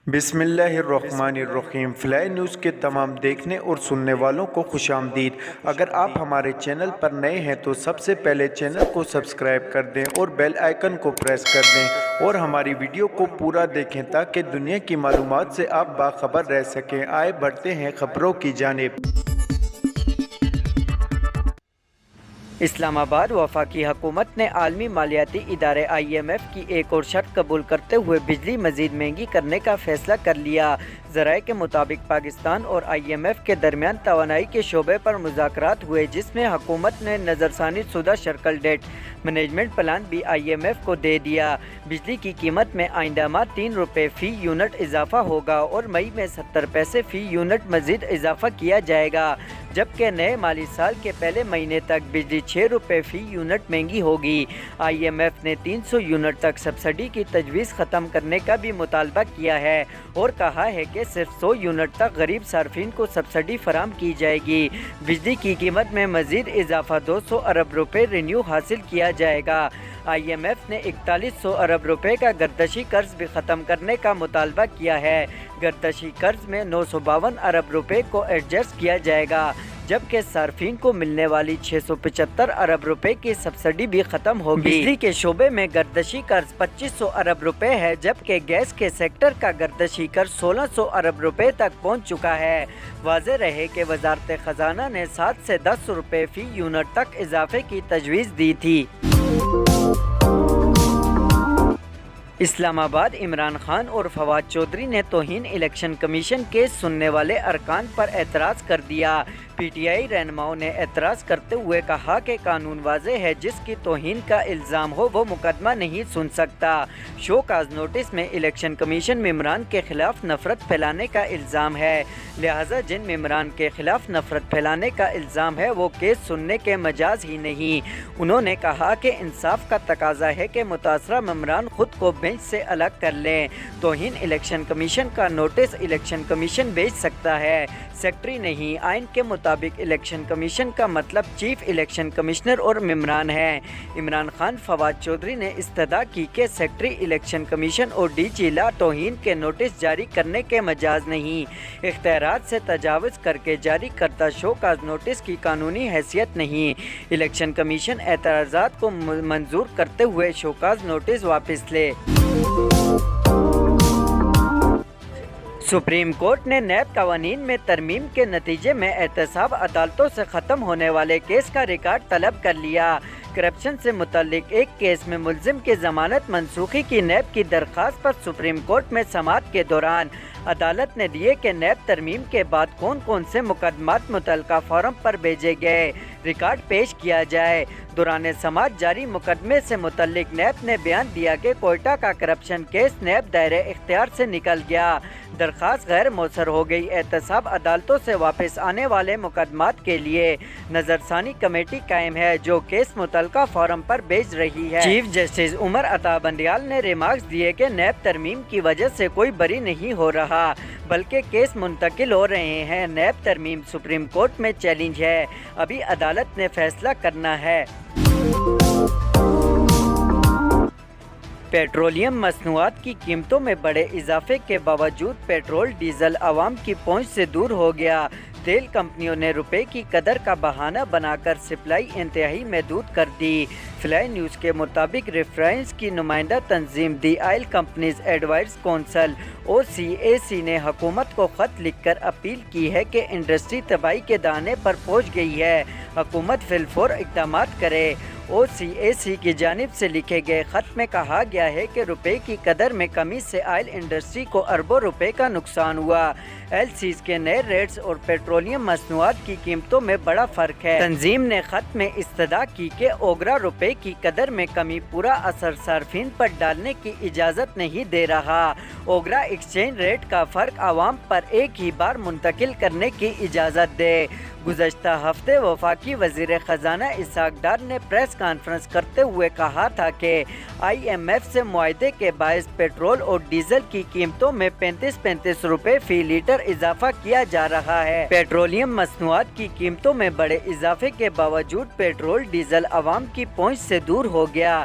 بسم اللہ الرحمن الرحیم۔ فلائی نیوز کے تمام دیکھنے اور سننے والوں کو خوش آمدید۔ اگر آپ ہمارے چینل پر نئے ہیں تو سب سے پہلے چینل کو سبسکرائب کر دیں اور بیل آئیکن کو پریس کر دیں اور ہماری ویڈیو کو پورا دیکھیں تاکہ دنیا کی معلومات سے آپ باخبر رہ سکیں۔ آئے بڑھتے ہیں خبروں کی جانب۔ اسلام آباد وفاقی حکومت نے عالمی مالیاتی ادارے IMF کی ایک اور شرط قبول کرتے ہوئے بجلی مزید مہنگی کرنے کا فیصلہ کر لیا۔ ذرائع کے مطابق پاکستان اور IMF کے درمیان توانائی کے شعبے پر مذاکرات ہوئے، جس میں حکومت نے نظرثانی شدہ شرکل ڈیٹ مینجمنٹ پلان بھی IMF کو دے دیا۔ بجلی کی قیمت میں آئندہ ماہ 3 روپے فی یونٹ اضافہ ہوگا اور مئی میں 70 پیسے فی یونٹ مزید اضافہ کیا جائے گا، جبکہ نئے مالی سال کے پہلے مہینے تک بجلی 6 روپے فی یونٹ مہنگی ہوگی۔ IMF نے 300 یونٹ تک سبسڈی کی تجویز ختم کرنے کا بھی مطالبہ کیا ہے اور کہا ہے کہ صرف 100 یونٹ تک غریب صارفین کو سبسڈی فراہم کی جائے گی۔ بجلی کی قیمت میں مزید اضافہ 200 ارب روپے رینیو حاصل کیا جائے گا۔ IMF نے 4100 ارب روپے کا گردشی قرض بھی ختم کرنے کا مطالبہ کیا ہے۔ گردشی قرض میں 952 ارب روپے کو ایڈجسٹ کیا جائے گا، جبکہ صارفین کو ملنے والی 675 ارب روپے کی سبسڈی بھی ختم ہوگی۔ بجلی کے شعبے میں گردشی قرض 2500 ارب روپے ہے، جبکہ گیس کے سیکٹر کا گردشی قرض 1600 ارب روپے تک پہنچ چکا ہے۔ واضح رہے کہ وزارت خزانہ نے 7 سے 10 روپے فی یونٹ تک اضافے کی تجویز دی تھی۔ اسلام آباد عمران خان اور فواد چودھری نے توہین الیکشن کمیشن کیس سننے والے ارکان پر اعتراض کر دیا۔ PTI رہنماؤں نے اعتراض کرتے ہوئے کہا کہ قانون واضح ہے، جس کی توہین کا الزام ہو وہ مقدمہ نہیں سن سکتا۔ شو کاز نوٹس میں الیکشن کمیشن ممبران کے خلاف نفرت پھیلانے کا الزام ہے، لہٰذا جن ممبران کے خلاف نفرت پھیلانے کا الزام ہے وہ کیس سننے کے مجاز ہی نہیں۔ انہوں نے کہا کہ انصاف کا تقاضا ہے کہ متاثرہ ممبران خود کو بینچ سے الگ کر لیں۔ توہین الیکشن کمیشن کا نوٹس الیکشن کمیشن بھیج سکتا ہے، سیکرٹری نہیں۔ آئین کے مطابق الیکشن کمیشن کا مطلب چیف الیکشن کمشنر اور ممبران ہے۔ عمران خان فواد چودھری نے استدعا کی کہ سیکرٹری الیکشن کمیشن اور DG لا توہین کے نوٹس جاری کرنے کے مجاز نہیں، اختیارات سے تجاوز کر کے جاری کردہ شو کاز نوٹس کی قانونی حیثیت نہیں۔ الیکشن کمیشن اعتراضات کو منظور کرتے ہوئے شو کاز نوٹس واپس لے۔ سپریم کورٹ نے نیب قوانین میں ترمیم کے نتیجے میں احتساب عدالتوں سے ختم ہونے والے کیس کا ریکارڈ طلب کر لیا۔ کرپشن سے متعلق ایک کیس میں ملزم کی ضمانت منسوخی کی نیب کی درخواست پر سپریم کورٹ میں سماعت کے دوران عدالت نے دیے کہ نیب ترمیم کے بعد کون کون سے مقدمات متعلقہ فارم پر بھیجے گئے، ریکارڈ پیش کیا جائے۔ دوران سماعت جاری مقدمے سے متعلق نیب نے بیان دیا کہ کوئٹہ کا کرپشن کیس نیب دائرہ اختیار سے نکل گیا، درخواست غیر مؤثر ہو گئی۔ احتساب عدالتوں سے واپس آنے والے مقدمات کے لیے نظرثانی کمیٹی قائم ہے، جو کیس متعلقہ فارم پر بھیج رہی ہے۔ چیف جسٹس عمر عطا بندیال نے ریمارکس دیے کہ نیب ترمیم کی وجہ سے کوئی بری نہیں ہو رہا، بلکہ کیس منتقل ہو رہے ہیں۔ نیب ترمیم سپریم کورٹ میں چیلنج ہے، ابھی عدالت نے فیصلہ کرنا ہے۔ پیٹرولیم مصنوعات کی قیمتوں میں بڑے اضافے کے باوجود پیٹرول ڈیزل عوام کی پہنچ سے دور ہو گیا۔ تیل کمپنیوں نے روپے کی قدر کا بہانہ بنا کر سپلائی انتہائی محدود کر دی۔ فلائی نیوز کے مطابق ریفائنرز کی نمائندہ تنظیم the oil companies advisory council OCAC نے حکومت کو خط لکھ کر اپیل کی ہے کہ انڈسٹری تباہی کے دہانے پر پہنچ گئی ہے، حکومت فی الفور اقدامات کرے۔ OCAC کی جانب سے لکھے گئے خط میں کہا گیا ہے کہ روپے کی قدر میں کمی سے آئل انڈسٹری کو اربوں روپے کا نقصان ہوا۔ LCs کے نئے ریٹس اور پیٹرولیم مصنوعات کی قیمتوں میں بڑا فرق ہے۔ تنظیم نے خط میں استدعا کی کہ اوگرا روپے کی قدر میں کمی پورا اثر صارفین پر ڈالنے کی اجازت نہیں دے رہا۔ اوگرا ایکسچینج ریٹ کا فرق عوام پر ایک ہی بار منتقل کرنے کی اجازت دے۔ گزشتہ ہفتے وفاقی وزیر خزانہ اسحاق ڈار نے پریس کانفرنس کرتے ہوئے کہا تھا کہ IMF سے معاہدے کے باعث پیٹرول اور ڈیزل کی قیمتوں میں 35 روپے فی لیٹر اضافہ کیا جا رہا ہے۔ پیٹرولیم مصنوعات کی قیمتوں میں بڑے اضافے کے باوجود پیٹرول ڈیزل عوام کی پہنچ سے دور ہو گیا۔